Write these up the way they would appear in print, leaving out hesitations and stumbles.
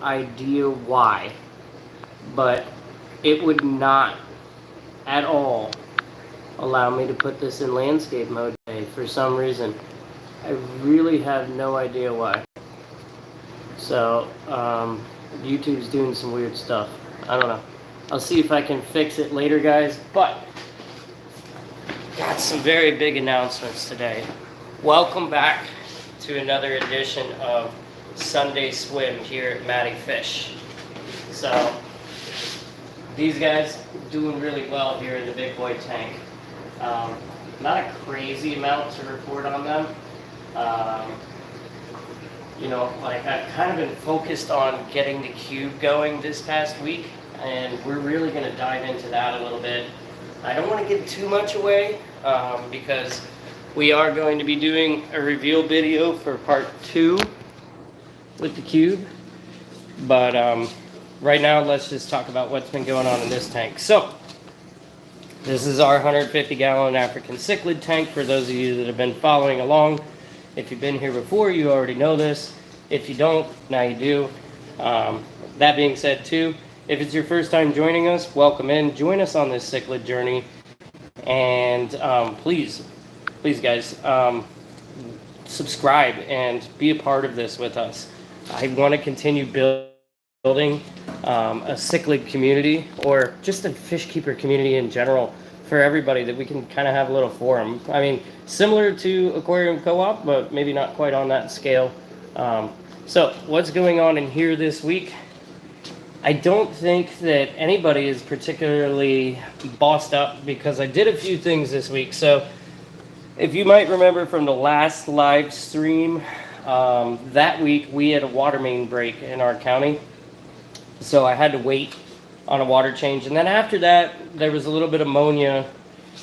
idea why, but it would not at all allow me to put this in landscape mode today for some reason. I really have no idea why. So, YouTube's doing some weird stuff. I don't know. I'll see if I can fix it later, guys, but got some very big announcements today. Welcome back to another edition of Sunday Swim here at Matty Fish. So, these guys doing really well here in the big boy tank. Not a crazy amount to report on them. I've kind of been focused on getting the cube going this past week, and we're really going to dive into that a little bit. I don't want to give too much away because we are going to be doing a reveal video for part 2 with the cube. But right now, let's just talk about what's been going on in this tank. So, this is our 150-gallon African cichlid tank for those of you that have been following along. If you've been here before, you already know this. If you don't, now you do. That being said, too, if it's your first time joining us, welcome in. Join us on this cichlid journey. And please, guys, subscribe and be a part of this with us. I want to continue building a cichlid community, or just a fish keeper community in general, for everybody, that we can kind of have a little forum. I mean, similar to Aquarium Co-op, but maybe not quite on that scale. So what's going on in here this week? I don't think that anybody is particularly bossed up, because I did a few things this week. So if you might remember from the last live stream, that week we had a water main break in our county. So I had to wait on a water change. And then after that, there was a little bit of ammonia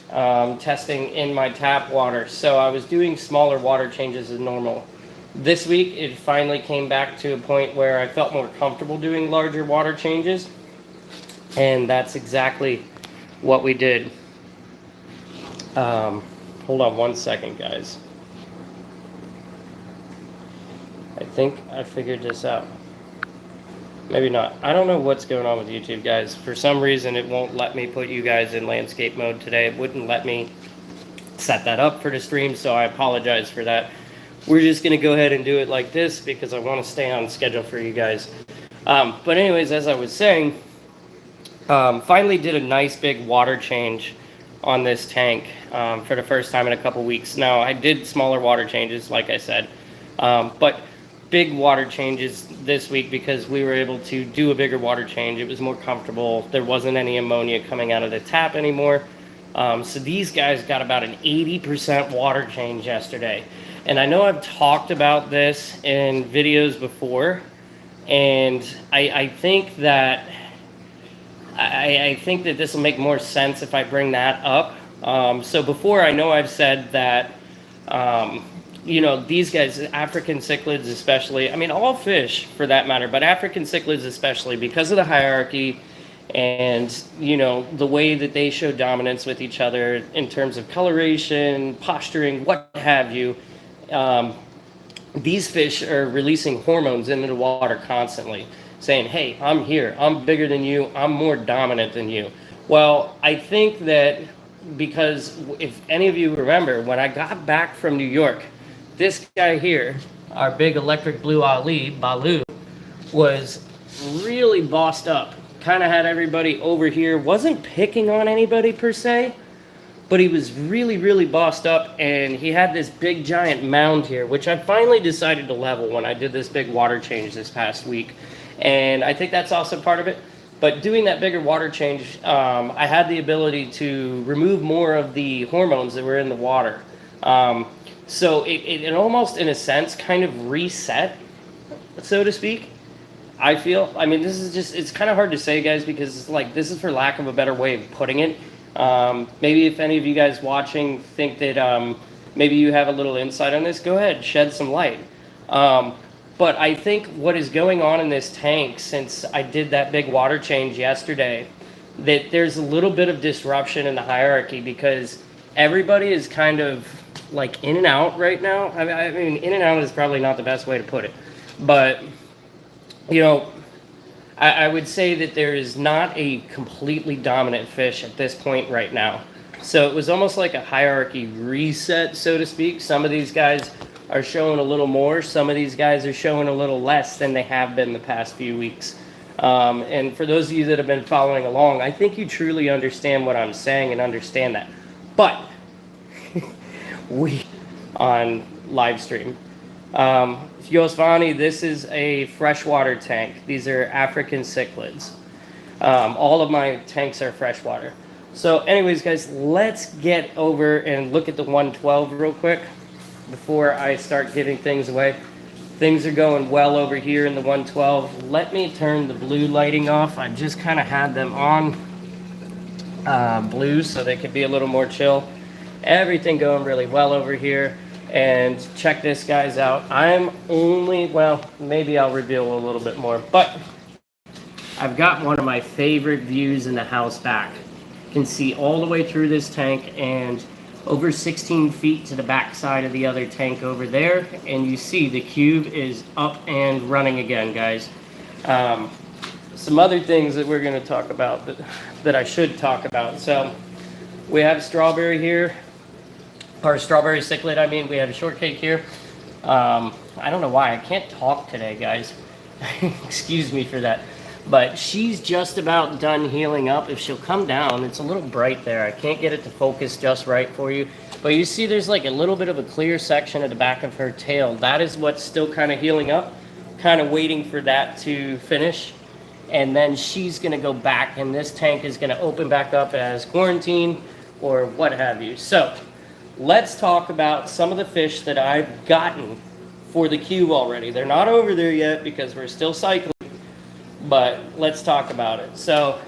testing in my tap water. So I was doing smaller water changes than normal. This week, it finally came back to a point where I felt more comfortable doing larger water changes. And that's exactly what we did. Hold on one second, guys. I think I figured this out. Maybe not. I don't know what's going on with YouTube, guys. For some reason, it won't let me put you guys in landscape mode today. It wouldn't let me set that up for the stream, so I apologize for that. We're just going to go ahead and do it like this because I want to stay on schedule for you guys. But anyways, as I was saying, finally did a nice big water change on this tank for the first time in a couple weeks. Now, I did smaller water changes, like I said, but big water changes this week because we were able to do a bigger water change. It was more comfortable. There wasn't any ammonia coming out of the tap anymore. So these guys got about an 80% water change yesterday. And I know I've talked about this in videos before, and I think that this will make more sense if I bring that up. So before, I know I've said that these guys, African cichlids especially, I mean, all fish for that matter, but African cichlids especially, because of the hierarchy and, the way that they show dominance with each other in terms of coloration, posturing, what have you, these fish are releasing hormones into the water constantly, saying, hey, I'm here, I'm bigger than you, I'm more dominant than you. Well, I think that because if any of you remember, when I got back from New York, this guy here, our big electric blue Balu, was really bossed up. Kind of had everybody over here, wasn't picking on anybody per se, but he was really, really bossed up, and he had this big giant mound here, which I finally decided to level when I did this big water change this past week. And I think that's also part of it. But doing that bigger water change, I had the ability to remove more of the hormones that were in the water. So it almost, in a sense, kind of reset, so to speak, I feel. I mean, this is just, it's kind of hard to say, guys, because it's like, this is for lack of a better way of putting it. Maybe if any of you guys watching think that maybe you have a little insight on this, go ahead, shed some light. But I think what is going on in this tank since I did that big water change yesterday, that there's a little bit of disruption in the hierarchy because everybody is kind of like in and out right now. I mean, in and out is probably not the best way to put it. But, I would say that there is not a completely dominant fish at this point right now. So it was almost like a hierarchy reset, so to speak. Some of these guys are showing a little more. Some of these guys are showing a little less than they have been the past few weeks. And for those of you that have been following along, I think you truly understand what I'm saying and understand that. But we on live stream. Yosvani, this is a freshwater tank. These are African cichlids. All of my tanks are freshwater. So anyways, guys, let's get over and look at the 112 real quick before I start giving things away. Things are going well over here in the 112. Let me turn the blue lighting off. I just kind of had them on blue so they could be a little more chill. Everything going really well over here. And check this, guys, out. I'm only, well, maybe I'll reveal a little bit more, but I've got one of my favorite views in the house back. You can see all the way through this tank and over 16 feet to the back side of the other tank over there. And you see the cube is up and running again, guys. Some other things that we're going to talk about that I should talk about. So we have strawberry here. Or strawberry cichlid, I mean. We have a shortcake here. I don't know why. I can't talk today, guys. Excuse me for that. But she's just about done healing up. If she'll come down, it's a little bright there. I can't get it to focus just right for you. But you see there's like a little bit of a clear section at the back of her tail. That is what's still kind of healing up. Kind of waiting for that to finish. And then she's going to go back, and this tank is going to open back up as quarantine or what have you. So let's talk about some of the fish that I've gotten for the cube already. They're not over there yet because we're still cycling, but let's talk about it. So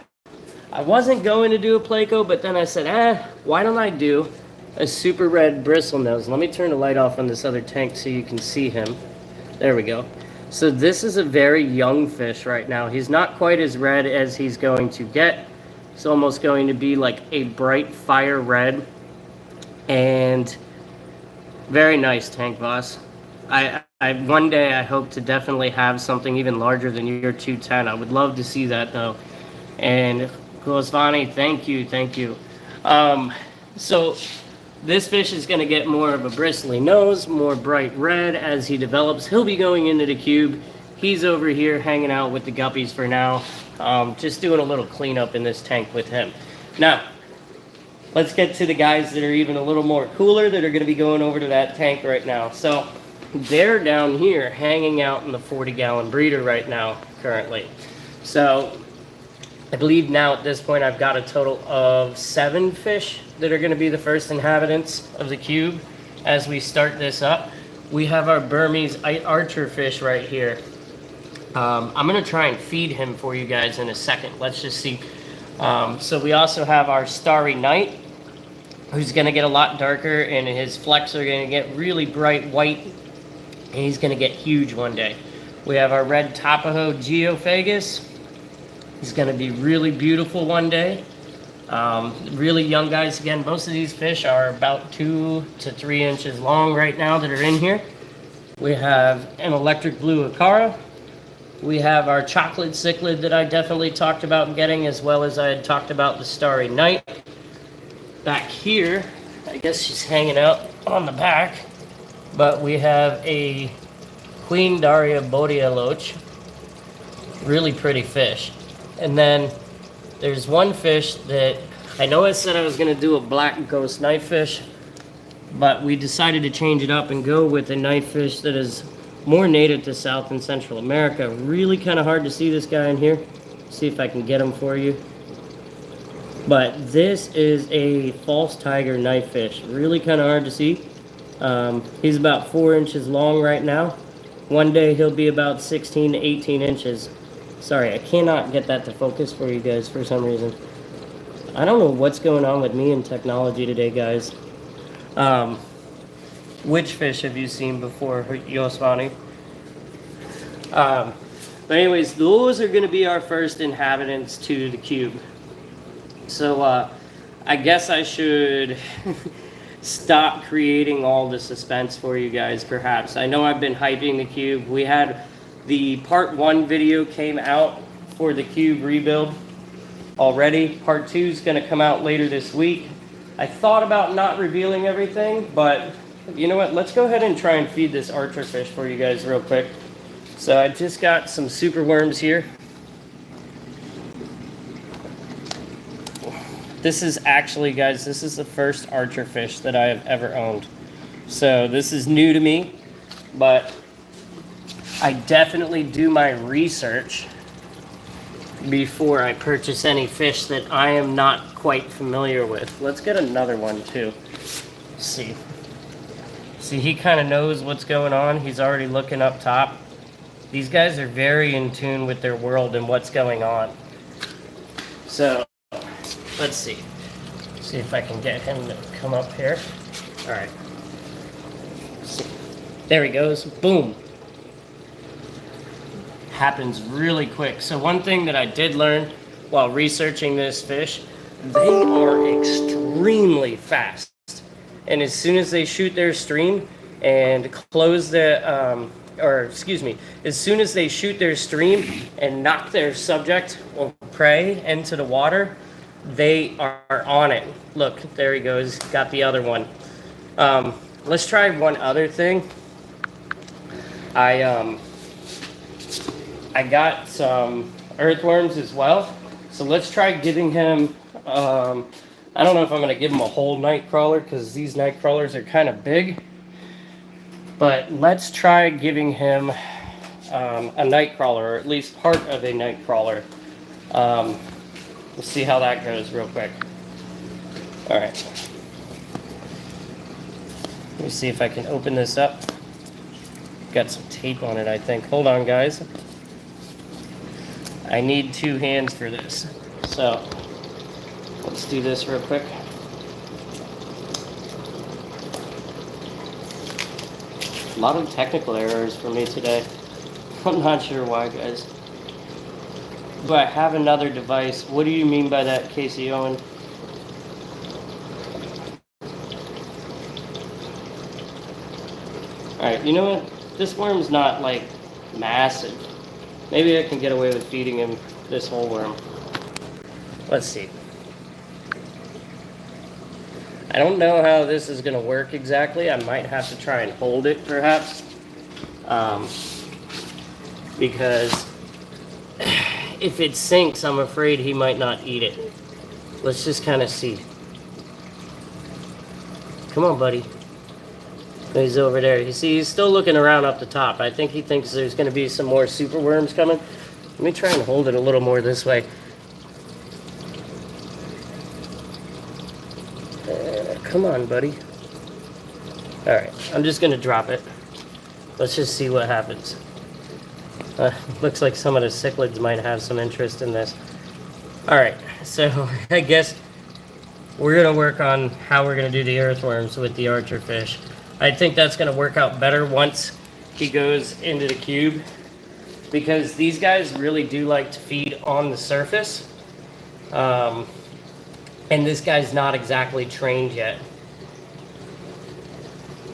I wasn't going to do a Placo, but then I said, why don't I do a super red bristlenose? Let me turn the light off on this other tank so you can see him. There we go. So this is a very young fish right now. He's not quite as red as he's going to get. It's almost going to be like a bright fire red. And very nice tank, boss. I one day I hope to definitely have something even larger than your 210. I would love to see that though. And Gosvani, thank you. So this fish is going to get more of a bristly nose, more bright red as he develops. He'll be going into the cube. He's over here hanging out with the guppies for now. Just doing a little cleanup in this tank with him. Now, let's get to the guys that are even a little more cooler that are going to be going over to that tank right now. So they're down here hanging out in the 40-gallon breeder right now currently. So I believe now at this point I've got a total of 7 fish that are going to be the first inhabitants of the cube as we start this up. We have our Burmese archer fish right here. I'm going to try and feed him for you guys in a second. Let's just see. So we also have our Starry Night, who's going to get a lot darker, and his flecks are going to get really bright white, and he's going to get huge one day. We have our red Tapajo Geophagus. He's going to be really beautiful one day. Really young guys. Again, most of these fish are about 2 to 3 inches long right now that are in here. We have an electric blue Acara. We have our chocolate cichlid that I definitely talked about getting, as well as I had talked about the Starry Night. Back here, I guess she's hanging out on the back, but we have a Queen Daria Bodia Loach. Really pretty fish. And then there's one fish that I know I said I was going to do a black ghost knifefish, but we decided to change it up and go with a knifefish that is more native to South and Central America. Really kind of hard to see this guy in here. See if I can get him for you. But this is a false tiger knifefish. Really kind of hard to see. He's about 4 inches long right now. One day he'll be about 16 to 18 inches. Sorry, I cannot get that to focus for you guys for some reason. I don't know what's going on with me and technology today, guys. Which fish have you seen before, Yosvani? But anyways, those are going to be our first inhabitants to the cube. So I guess I should stop creating all the suspense for you guys, perhaps. I know I've been hyping the cube. We had the part 1 video came out for the cube rebuild already. Part 2 is going to come out later this week. I thought about not revealing everything, but you know what? Let's go ahead and try and feed this archer fish for you guys real quick. So I just got some super worms here. This is actually, guys, this is the first archer fish that I have ever owned. So this is new to me, but I definitely do my research before I purchase any fish that I am not quite familiar with. Let's get another one too. Let's see. See, he kind of knows what's going on. He's already looking up top. These guys are very in tune with their world and what's going on. So let's see. See if I can get him to come up here. All right. There he goes. Boom. Happens really quick. So one thing that I did learn while researching this fish, they are extremely fast. And as soon as they shoot their stream and close the, as soon as they shoot their stream and knock their subject or prey into the water, they are on it. Look, there he goes. Got the other one. Let's try one other thing. I got some earthworms as well. So let's try giving him, I don't know if I'm going to give him a whole night crawler because these night crawlers are kind of big. But let's try giving him a night crawler, or at least part of a night crawler. Let's see how that goes real quick. All right. Let me see if I can open this up. Got some tape on it, I think. Hold on, guys. I need 2 hands for this. So let's do this real quick. A lot of technical errors for me today. I'm not sure why, guys. But I have another device. What do you mean by that, Casey Owen? Alright, you know what? This worm's not, like, massive. Maybe I can get away with feeding him this whole worm. Let's see. I don't know how this is going to work exactly. I might have to try and hold it, perhaps. Because if it sinks, I'm afraid he might not eat it. Let's just kind of see. Come on, buddy. He's over there. You see, he's still looking around up the top. I think he thinks there's going to be some more super worms coming. Let me try and hold it a little more this way. Come on, buddy. Alright, I'm just going to drop it. Let's just see what happens. Looks like some of the cichlids might have some interest in this. Alright, so I guess we're going to work on how we're going to do the earthworms with the archer fish. I think that's going to work out better once he goes into the cube, because these guys really do like to feed on the surface. And this guy's not exactly trained yet.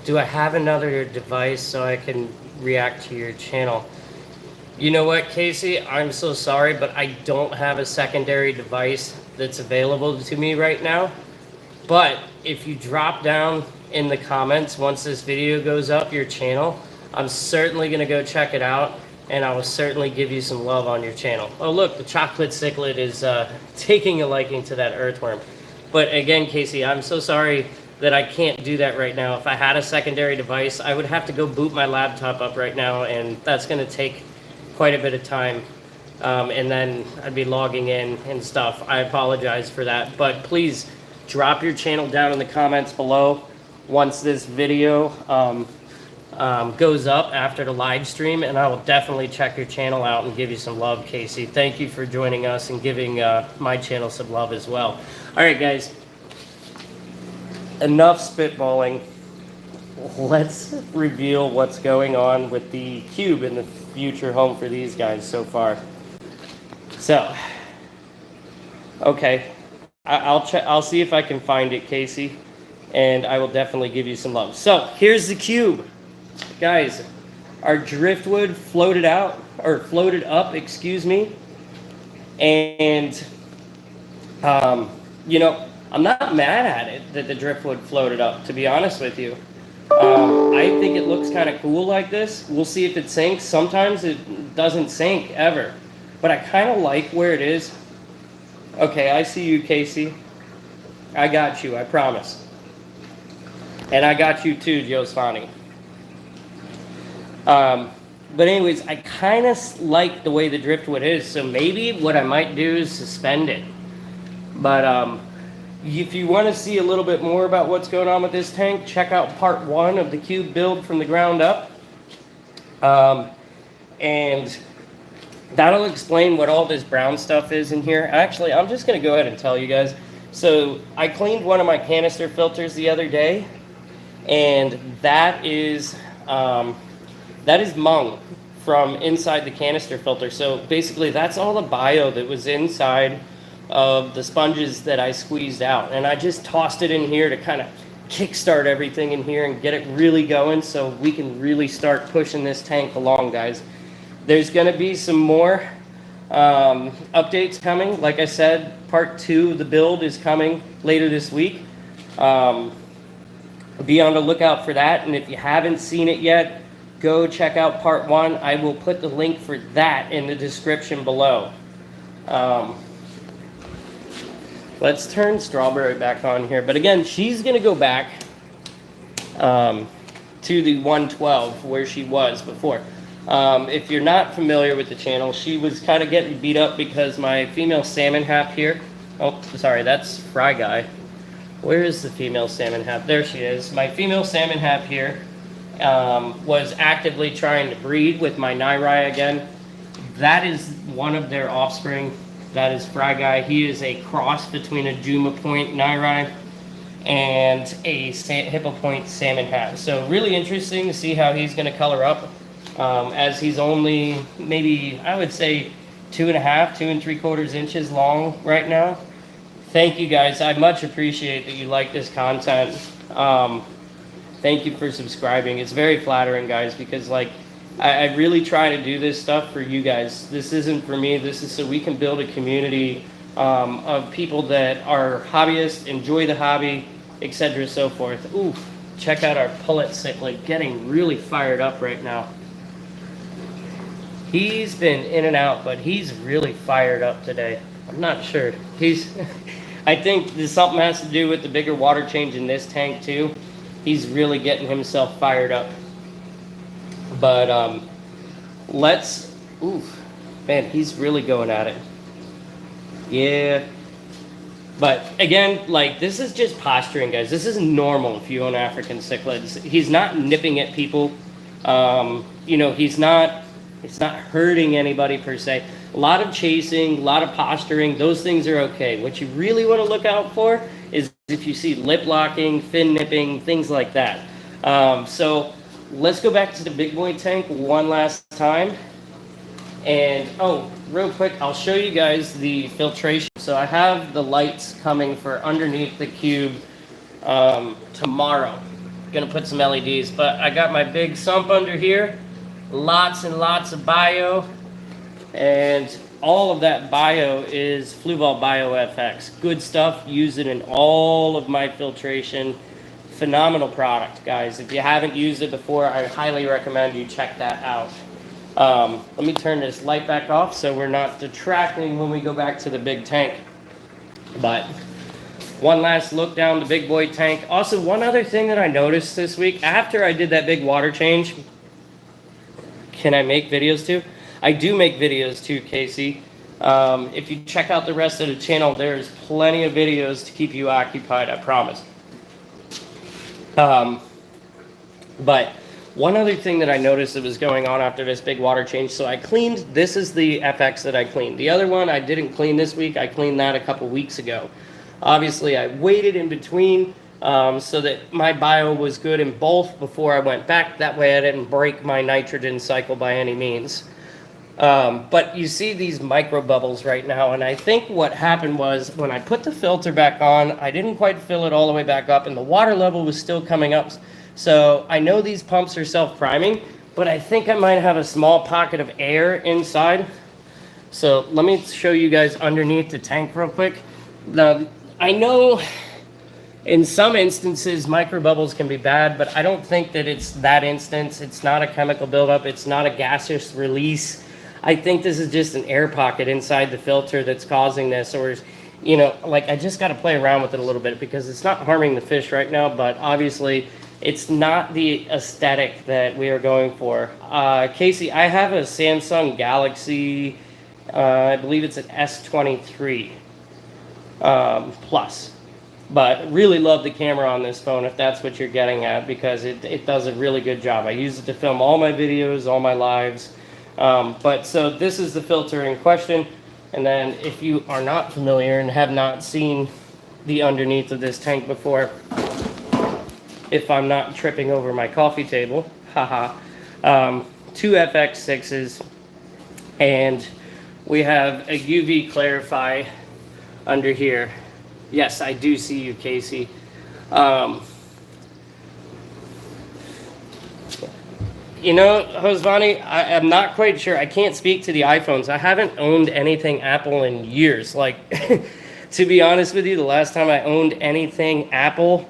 Do I have another device so I can react to your channel? You know what, Casey? I'm so sorry, but I don't have a secondary device that's available to me right now. But if you drop down in the comments once this video goes up, your channel, I'm certainly going to go check it out, and I will certainly give you some love on your channel. Oh, look, the chocolate cichlid is taking a liking to that earthworm. But again, Casey, I'm so sorry that I can't do that right now. If I had a secondary device, I would have to go boot my laptop up right now, and that's going to take quite a bit of time. And then I'd be logging in and stuff. I apologize for that. But please drop your channel down in the comments below once this video goes up after the live stream, and I will definitely check your channel out and give you some love, Casey. Thank you for joining us and giving my channel some love as well. All right, guys. Enough spitballing. Let's reveal what's going on with the cube in the future home for these guys so far. So, okay. I'll see if I can find it, Casey, and I will definitely give you some love. So, here's the cube. Guys, our driftwood floated up, excuse me. And, you know, I'm not mad at it that the driftwood floated up, to be honest with you. I think it looks kind of cool like this. We'll see if it sinks. Sometimes it doesn't sink ever, but I kind of like where it is. Okay, I see you, Casey. I got you, I promise. And I got you too, Josfani. But anyways, I kind of like the way the driftwood is, so maybe what I might do is suspend it. But if you want to see a little bit more about what's going on with this tank, check out part 1 of the cube build from the ground up. And that'll explain what all this brown stuff is in here. Actually, I'm just going to go ahead and tell you guys. So I cleaned one of my canister filters the other day, and that is mung from inside the canister filter. So basically that's all the bio that was inside of the sponges that I squeezed out. And I just tossed it in here to kind of kickstart everything in here and get it really going so we can really start pushing this tank along, guys. There's going to be some more updates coming. Like I said, part 2 of the build is coming later this week. Be on the lookout for that. And if you haven't seen it yet, go check out part 1. I will put the link for that in the description below. Let's turn Strawberry back on here. But again, she's going to go back to the 112 where she was before. If you're not familiar with the channel, she was kind of getting beat up because my female salmon hap here. Oh, sorry, that's Fry Guy. Where is the female salmon hap? There she is. My female salmon hap here was actively trying to breed with my Nairai again. That is one of their offspring. That is Fry Guy. He is a cross between a Juma Point Nairai and a Hippo Point salmon hap. So really interesting to see how he's going to color up, as he's only maybe, I would say, 2.5, 2 3/4 inches long right now. Thank you guys. I much appreciate that you like this content. Thank you for subscribing. It's very flattering, guys, because like I really try to do this stuff for you guys. This isn't for me. This is so we can build a community of people that are hobbyists, enjoy the hobby, etc. so forth. Ooh, check out our pullet cichlid, getting really fired up right now. He's been in and out, but he's really fired up today. I'm not sure. I think something has to do with the bigger water change in this tank too. He's really getting himself fired up. But man, he's really going at it. Yeah. But again, like, this is just posturing, guys. This is normal if you own African cichlids. He's not nipping at people. You know, it's not hurting anybody per se. A lot of chasing, a lot of posturing, those things are okay. What you really want to look out for is if you see lip locking, fin nipping, things like that. So let's go back to the big boy tank one last time. And, oh, real quick, I'll show you guys the filtration. So I have the lights coming for underneath the cube tomorrow. Gonna put some LEDs, but I got my big sump under here. Lots and lots of bio. And all of that bio is Fluval Bio FX. Good stuff. Use it in all of my filtration. Phenomenal product, guys. If you haven't used it before, I highly recommend you check that out. Let me turn this light back off so we're not detracting when we go back to the big tank. But one last look down the big boy tank. Also, one other thing that I noticed this week, after I did that big water change, can I make videos too? I do make videos too, Casey. If you check out the rest of the channel, there's plenty of videos to keep you occupied, I promise. But one other thing that I noticed that was going on after this big water change, so I cleaned, this is the FX that I cleaned. The other one I didn't clean this week, I cleaned that a couple weeks ago. Obviously, I waited in between so that my bio was good in both before I went back. That way I didn't break my nitrogen cycle by any means. But you see these micro bubbles right now, and I think what happened was when I put the filter back on, I didn't quite fill it all the way back up, and the water level was still coming up. So I know these pumps are self-priming, but I think I might have a small pocket of air inside. So let me show you guys underneath the tank real quick. Now, I know in some instances microbubbles can be bad, but I don't think that it's that instance. It's not a chemical buildup. It's not a gaseous release. I think this is just an air pocket inside the filter that's causing this, or, you know, like I just got to play around with it a little bit because it's not harming the fish right now, but obviously it's not the aesthetic that we are going for. Casey, I have a Samsung Galaxy, I believe it's an S23 Plus. But really love the camera on this phone if that's what you're getting at, because it does a really good job. I use it to film all my videos, all my lives. But so this is the filter in question. And then if you are not familiar and have not seen the underneath of this tank before, if I'm not tripping over my coffee table, haha, two FX6s, and we have a UV Clarify under here. Yes, I do see you, Casey. You know, Josvani, I'm not quite sure. I can't speak to the iPhones. I haven't owned anything Apple in years. Like, to be honest with you, the last time I owned anything Apple,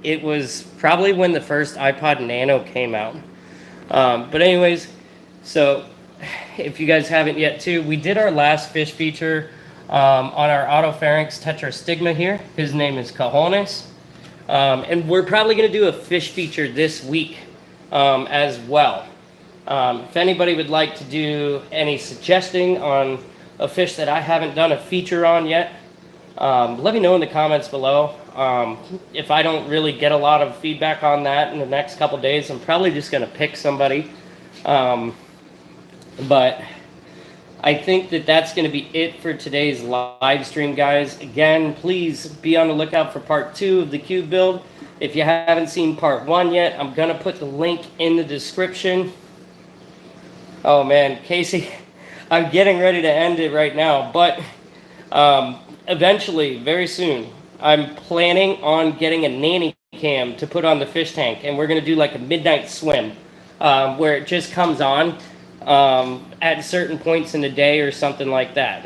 it was probably when the first iPod Nano came out. But anyways, so if you guys haven't yet too, we did our last fish feature on our Otopharynx tetrastigma here. His name is Cajones. And we're probably going to do a fish feature this week as well. If anybody would like to do any suggesting on a fish that I haven't done a feature on yet, let me know in the comments below. If I don't really get a lot of feedback on that in the next couple days, I'm probably just going to pick somebody. But I think that that's going to be it for today's live stream, guys. Again, please be on the lookout for part 2 of the cube build. If you haven't seen part 1 yet, I'm going to put the link in the description. Oh man, Casey, I'm getting ready to end it right now, but eventually, very soon, I'm planning on getting a nanny cam to put on the fish tank, and we're going to do like a midnight swim where it just comes on at certain points in the day or something like that.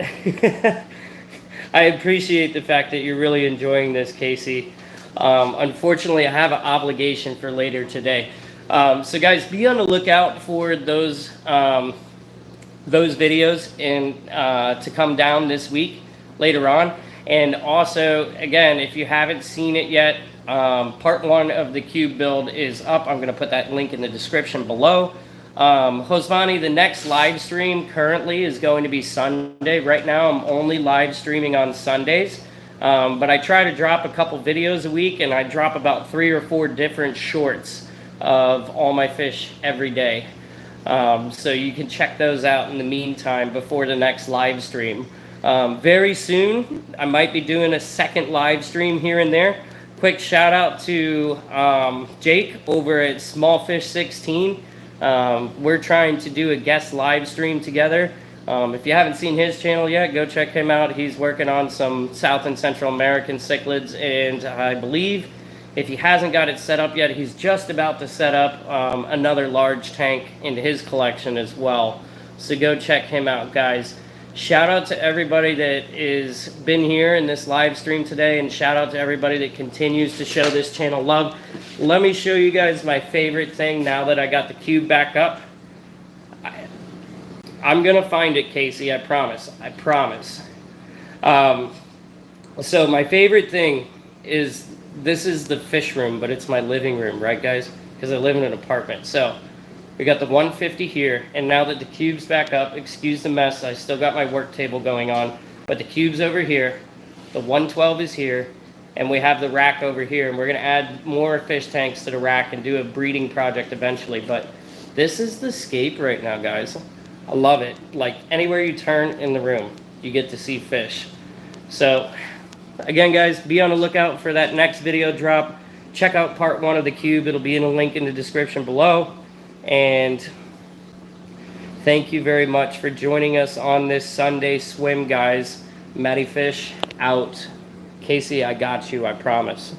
I appreciate the fact that you're really enjoying this, Casey. Unfortunately, I have an obligation for later today. So guys, be on the lookout for those videos and to come down this week later on. And also, again, if you haven't seen it yet, part 1 of the cube build is up. I'm going to put that link in the description below. Josvani, the next live stream currently is going to be Sunday. Right now, I'm only live streaming on Sundays. But I try to drop a couple videos a week, and I drop about 3 or 4 different shorts of all my fish every day. So you can check those out in the meantime before the next live stream. Very soon, I might be doing a second live stream here and there. Quick shout out to Jake over at Smallfish 16. We're trying to do a guest live stream together. If you haven't seen his channel yet, go check him out. He's working on some South and Central American cichlids, and I believe if he hasn't got it set up yet, he's just about to set up another large tank into his collection as well. So go check him out, guys. Shout out to everybody that has been here in this live stream today, and shout out to everybody that continues to show this channel love. Let me show you guys my favorite thing now that I got the cube back up. I'm going to find it, Casey, I promise. I promise. So my favorite thing is, this is the fish room, but it's my living room, right, guys? Because I live in an apartment. So we got the 150 here, and now that the cube's back up, excuse the mess, I still got my work table going on, but the cube's over here, the 112 is here, and we have the rack over here, and we're going to add more fish tanks to the rack and do a breeding project eventually. But this is the scape right now, guys. I love it. Like, anywhere you turn in the room, you get to see fish. So, again, guys, be on the lookout for that next video drop. Check out part 1 of the cube. It'll be in a link in the description below. And thank you very much for joining us on this Sunday swim, guys. Matty Fish out. Casey, I got you, I promise.